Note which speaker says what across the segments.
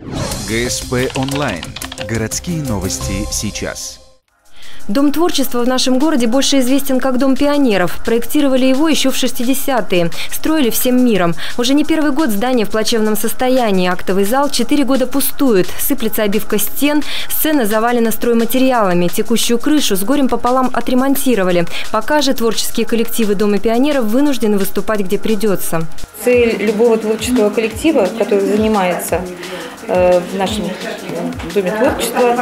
Speaker 1: ГСП онлайн. Городские новости сейчас.
Speaker 2: Дом творчества в нашем городе больше известен как Дом пионеров. Проектировали его еще в 60-е. Строили всем миром. Уже не первый год здание в плачевном состоянии. Актовый зал 4 года пустует. Сыплется обивка стен. Сцена завалена стройматериалами. Текущую крышу с горем пополам отремонтировали. Пока же творческие коллективы Дома пионеров вынуждены выступать где придется.
Speaker 3: Цель любого творческого коллектива, который занимается в нашем Доме творчества,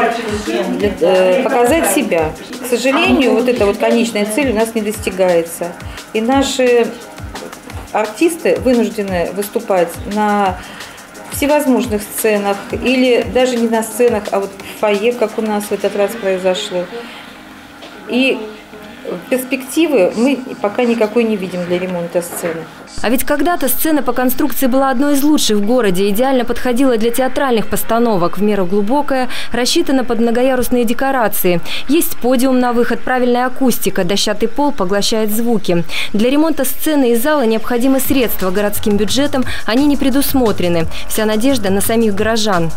Speaker 3: показать себя. К сожалению, вот эта вот конечная цель у нас не достигается. И наши артисты вынуждены выступать на всевозможных сценах, или даже не на сценах, а вот в фойе, как у нас в этот раз произошло. И перспективы мы пока никакой не видим для ремонта сцены.
Speaker 2: А ведь когда-то сцена по конструкции была одной из лучших в городе, идеально подходила для театральных постановок, в меру глубокая, рассчитана под многоярусные декорации. Есть подиум на выход, правильная акустика, дощатый пол поглощает звуки. Для ремонта сцены и зала необходимы средства, городским бюджетом они не предусмотрены. Вся надежда на самих горожан.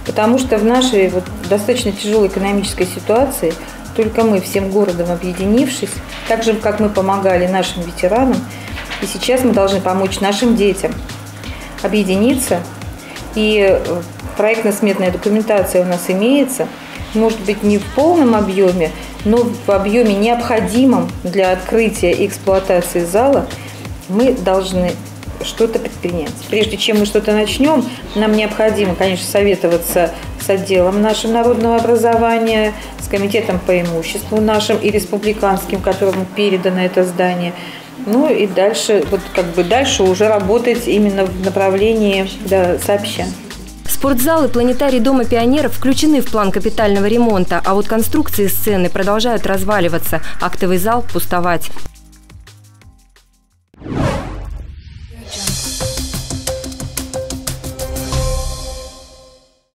Speaker 3: Потому что в нашей достаточно тяжелой экономической ситуации только мы, всем городом объединившись, так же, как мы помогали нашим ветеранам, и сейчас мы должны помочь нашим детям объединиться. И проектно-сметная документация у нас имеется, может быть, не в полном объеме, но в объеме необходимом для открытия и эксплуатации зала мы должны что-то предпринять. Прежде чем мы что-то начнем, нам необходимо, конечно, советоваться с отделом нашего народного образования, с комитетом по имуществу нашим и республиканским, которому передано это здание. Ну и дальше, дальше уже работать именно в направлении сообща.
Speaker 2: Спортзал и планетарий Дома пионеров включены в план капитального ремонта, а вот конструкции сцены продолжают разваливаться, актовый зал пустовать.